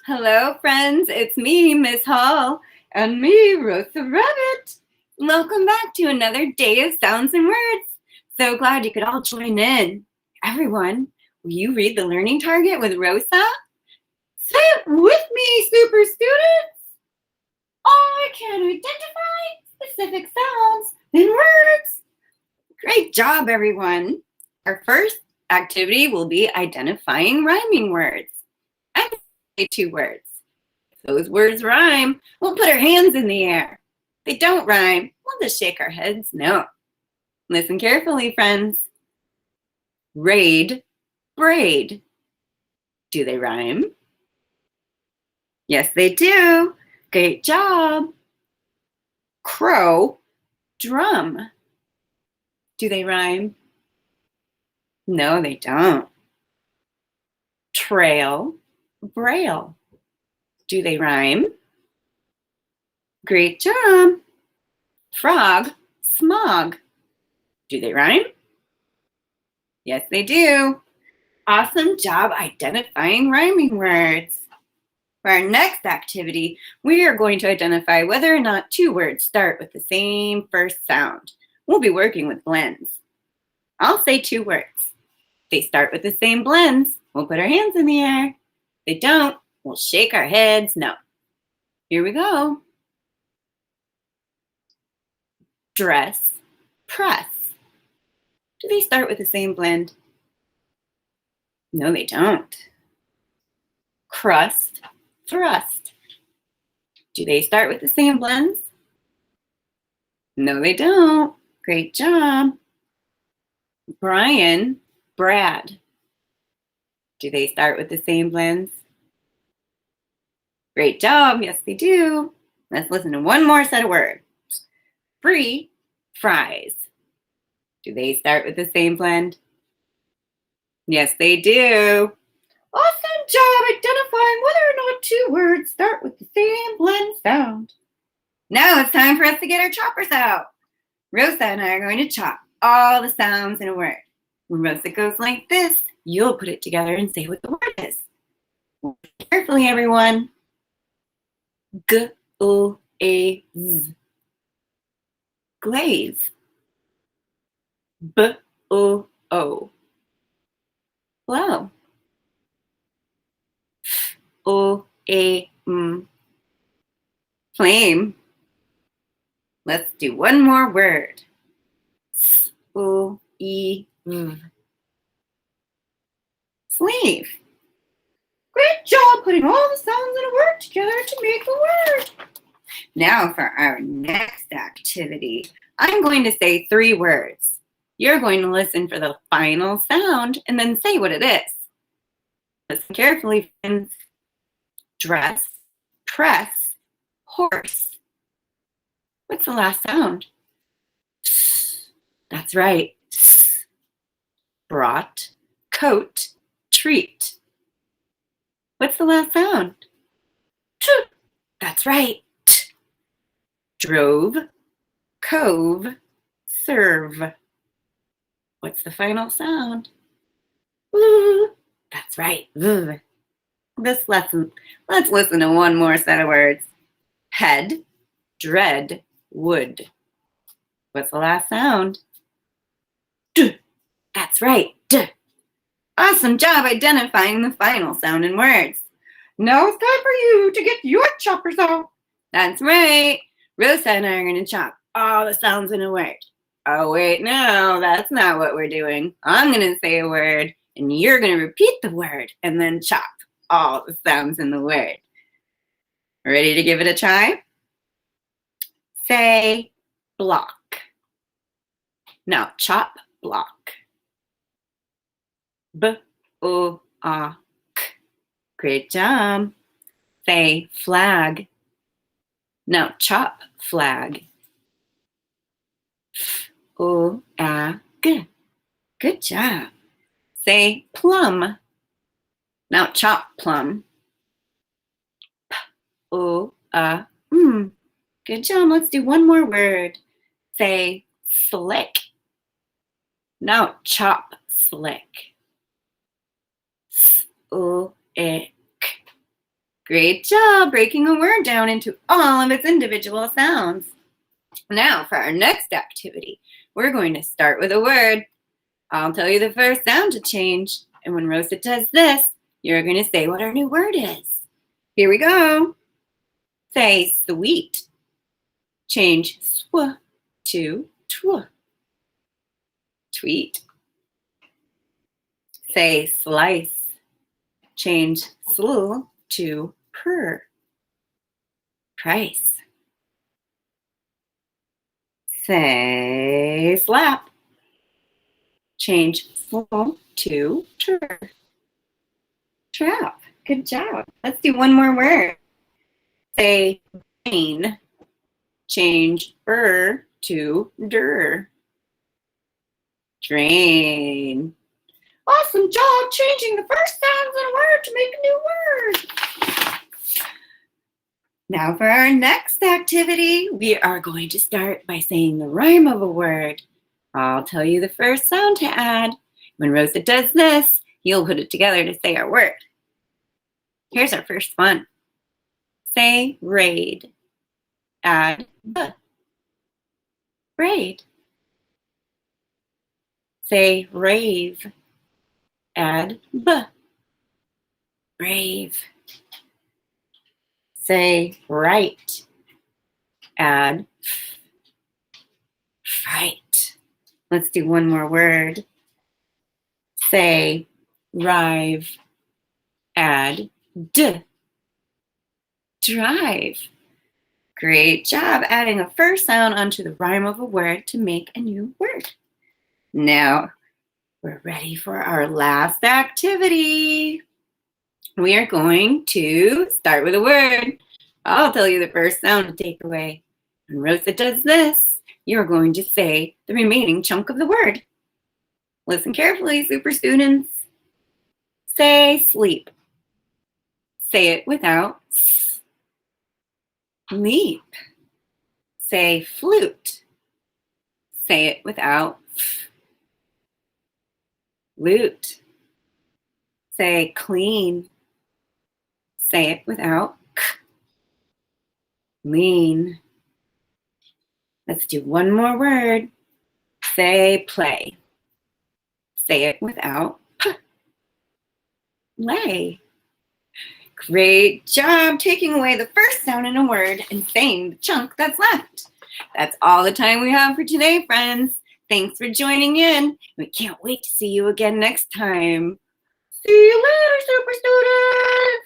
Hello, friends. It's me, Miss Hall, and me, Rosa Rabbit. Welcome back to another day of sounds and words. So glad you could all join in. Everyone, will you read the learning target with Rosa? Say it with me, super students. I can identify specific sounds in words. Great job, everyone. Our first activity will be identifying rhyming words. I say 2 words. If those words rhyme, we'll put our hands in the air. If they don't rhyme, we'll just shake our heads no. Listen carefully, friends. Raid, braid. Do they rhyme? Yes, they do. Great job. Crow, drum. Do they rhyme? No, they don't. Trail, braille. Do they rhyme? Great job. Frog, smog. Do they rhyme? Yes, they do. Awesome job identifying rhyming words. For our next activity, we are going to identify whether or not 2 words start with the same first sound. We'll be working with blends. I'll say 2 words. If they start with the same blends, we'll put our hands in the air. If they don't, we'll shake our heads no. Here we go. Dress, press. Do they start with the same blend? No, they don't. Crust, thrust. Do they start with the same blends? No, they don't. Great job. Brian, Brad. Do they start with the same blends? Great job. Yes, they do. Let's listen to one more set of words. Free, fries. Do they start with the same blend? Yes, they do. Awesome job identifying whether or not 2 words start with the same blend sound. Now it's time for us to get our choppers out. Rosa and I are going to chop all the sounds in a word. When Rosa goes like this, you'll put it together and say what the word is. Carefully, everyone. G-O-A-Z. Glaze. B-O-O. Blow. F-O-A-M. Flame. Let's do one more word. S-O-E-V. Sleeve. Great job putting all the sounds in a word together to make a word. Now for our next activity, I'm going to say 3 words. You're going to listen for the final sound and then say what it is. Listen carefully, friends. Dress, press, horse. What's the last sound? That's right. Brought, coat, treat. What's the last sound? That's right. Drove, cove, serve. What's the final sound? That's right. This lesson, let's listen to one more set of words. Head, dread, wood. What's the last sound? That's right. Awesome job identifying the final sound in words. Now it's time for you to get your choppers out. That's right. Rosa and I are going to chop all the sounds in a word. Oh, wait, no, that's not what we're doing. I'm going to say a word, and you're going to repeat the word and then chop all the sounds in the word. Ready to give it a try? Say block. Now chop block. B-O-A-K. Great job. Say flag. Now chop flag. F-O-A-G. Good job. Say plum. Now chop plum. P-O-A-M. Good job. Let's do one more word. Say slick. Now chop slick. S-O-I-K. Great job breaking a word down into all of its individual sounds. Now for our next activity, we're going to start with a word. I'll tell you the first sound to change. And when Rosa does this, you're going to say what our new word is. Here we go. Say sweet. Change sw to tw. Tweet. Say slice. Change sl to per. Price. Say slap. Change sl to tr. Trap. Good job. Let's do one more word. Say rain. Change to der. Drain. Awesome job changing the first sounds in a word to make a new word. Now for our next activity, we are going to start by saying the rhyme of a word. I'll tell you the first sound to add. When Rosa does this, you'll put it together to say our word. Here's our first one. Say raid. Add the. Braid. Say rave. Add b. Brave. Say right. Add f. Fright. Let's do one more word. Say rive. Add d. Drive. Great job adding a first sound onto the rhyme of a word to make a new word. Now, we're ready for our last activity. We are going to start with a word. I'll tell you the first sound to take away. When Rosa does this, you're going to say the remaining chunk of the word. Listen carefully, super students. Say sleep. Say it without s. Leap. Say flute. Say it without f. Loot. Say clean. Say it without k. Lean. Let's do one more word. Say play. Say it without p. Lay. Great job taking away the first sound in a word and saying the chunk that's left. That's all the time we have for today, friends. Thanks for joining in. We can't wait to see you again next time. See you later, super students!